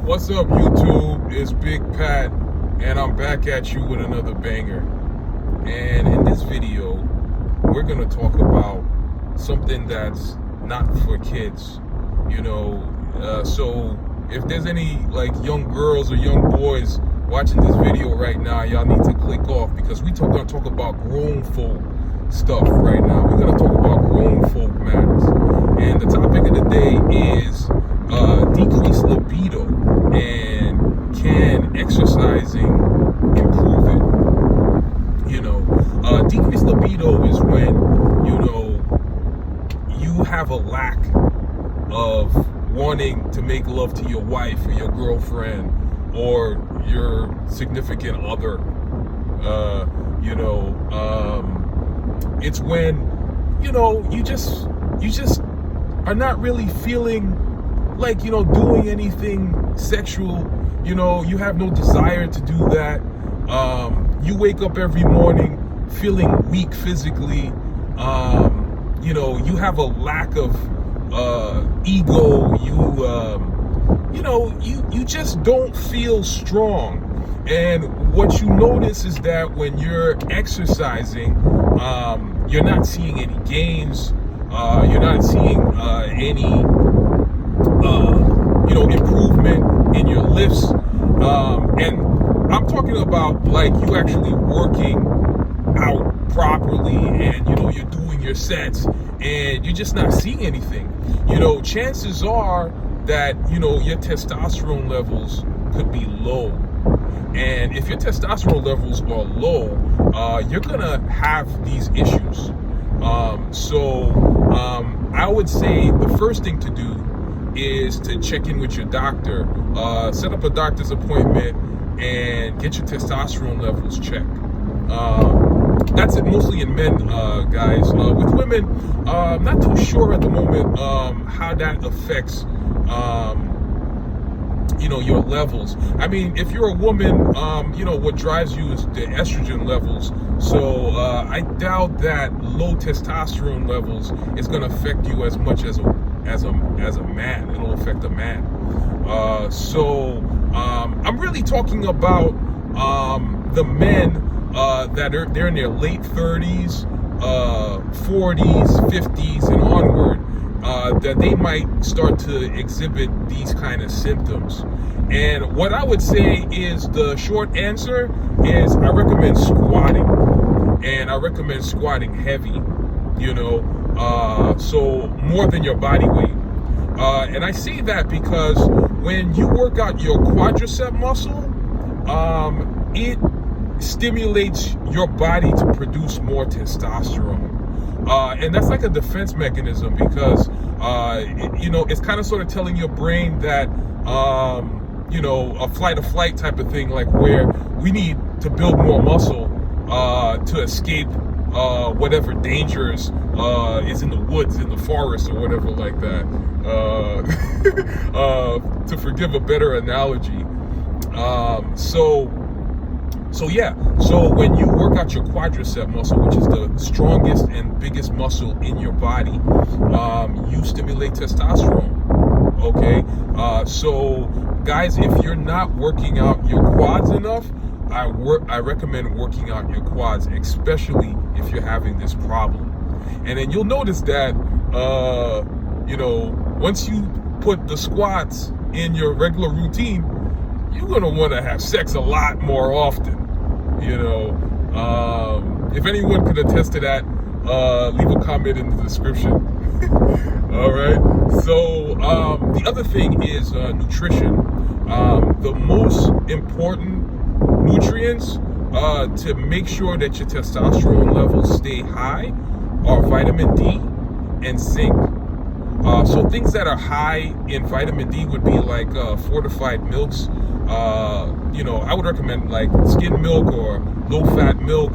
What's up, YouTube? It's Big Pat, and I'm back at you with another banger. And in this video, we're gonna talk about something that's not for kids. So if there's any like young girls or young boys watching this video right now, y'all need to click off because we're gonna talk about grown folk stuff right now. We're gonna talk about grown folk matters, and the topic of the day is decreased libido, and can exercising improve it? Decreased libido is when you have a lack of wanting to make love to your wife or your girlfriend or your significant other. It's when you just are not really feeling like doing anything sexual. You have no desire to do that. You wake up every morning feeling weak physically. You have a lack of ego. You just don't feel strong. And what you notice is that when you're exercising, you're not seeing any gains. You're not seeing any improvement in your lifts. And I'm talking about like you actually working out properly, and you're doing your sets, and you're just not seeing anything. Chances are that your testosterone levels could be low. And if your testosterone levels are low, you're gonna have these issues. I would say the first thing to do is to check in with your doctor, set up a doctor's appointment, and get your testosterone levels checked. That's it mostly in men, guys. With women, I'm not too sure at the moment how that affects your levels. I mean, if you're a woman, what drives you is the estrogen levels. So I doubt that low testosterone levels is going to affect you as much as a man. It'll affect a man. I'm really talking about the men that they're in their late 30s, 40s, 50s, and onward. That they might start to exhibit these kind of symptoms. And what I would say is the short answer is I recommend squatting, and I recommend squatting heavy, so more than your body weight. And I say that because when you work out your quadricep muscle, it stimulates your body to produce more testosterone. And that's like a defense mechanism because, it's kind of sort of telling your brain that, a flight or flight type of thing, like where we need to build more muscle to escape whatever dangers is in the woods, in the forest, or whatever like that. To forgive a better analogy. So when you work out your quadricep muscle, which is the strongest and biggest muscle in your body, you stimulate testosterone. Okay, so guys, if you're not working out your quads enough, I recommend working out your quads, especially if you're having this problem. And then you'll notice that once you put the squats in your regular routine, you're gonna want to have sex a lot more often. If anyone could attest to that, leave a comment in the description. All right. So the other thing is nutrition. The most important nutrients to make sure that your testosterone levels stay high are vitamin D and zinc. So things that are high in vitamin D would be like fortified milks. I would recommend like skim milk or low-fat milk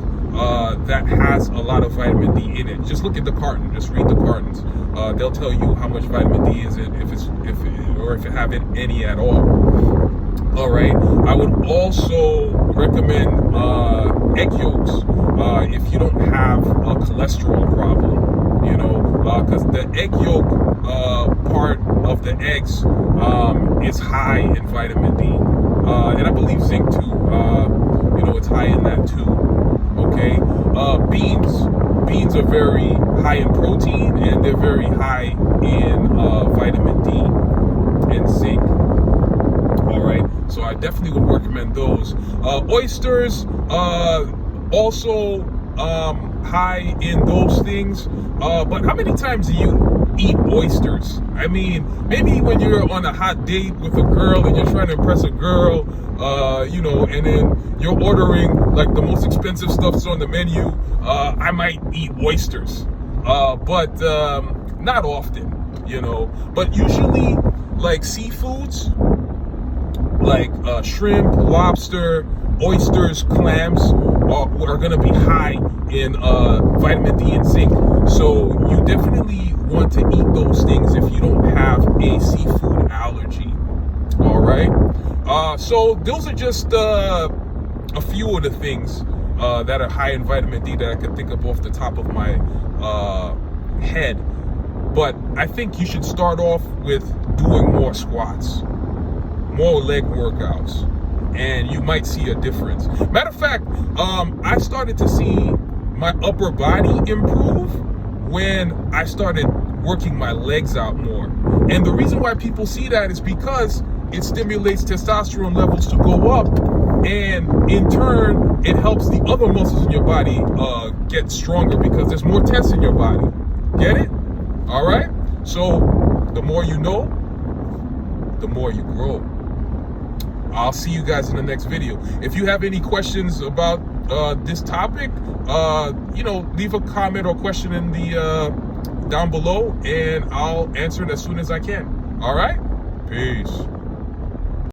that has a lot of vitamin D in it. Just look at the carton. Just read the cartons. They'll tell you how much vitamin D is in, if it have any at all. All right. I would also recommend egg yolks if you don't have a cholesterol problem. because the egg yolk part of the eggs is high in vitamin D, and I believe zinc too. It's high in that too. Okay, beans are very high in protein, and they're very high in vitamin D and zinc. All right, so I definitely would recommend those. Oysters, also high in those things. But how many times do you eat oysters? I mean, maybe when you're on a hot date with a girl and you're trying to impress a girl, and then you're ordering like the most expensive stuff's on the menu. I might eat oysters, but not often, But usually, like seafoods, like shrimp, lobster, oysters, clams are going to be high in vitamin D and zinc. So you definitely want to eat those things if you don't have a seafood allergy. All right. So those are just a few of the things that are high in vitamin D that I can think of off the top of my head. But I think you should start off with doing more squats, more leg workouts, and you might see a difference. Matter of fact, I started to see my upper body improve when I started working my legs out more. And the reason why people see that is because it stimulates testosterone levels to go up, and in turn, it helps the other muscles in your body get stronger because there's more tests in your body. Get it? All right? So the more you know, the more you grow. I'll see you guys in the next video. If you have any questions about this topic, leave a comment or question in the down below, and I'll answer it as soon as I can. All right? Peace.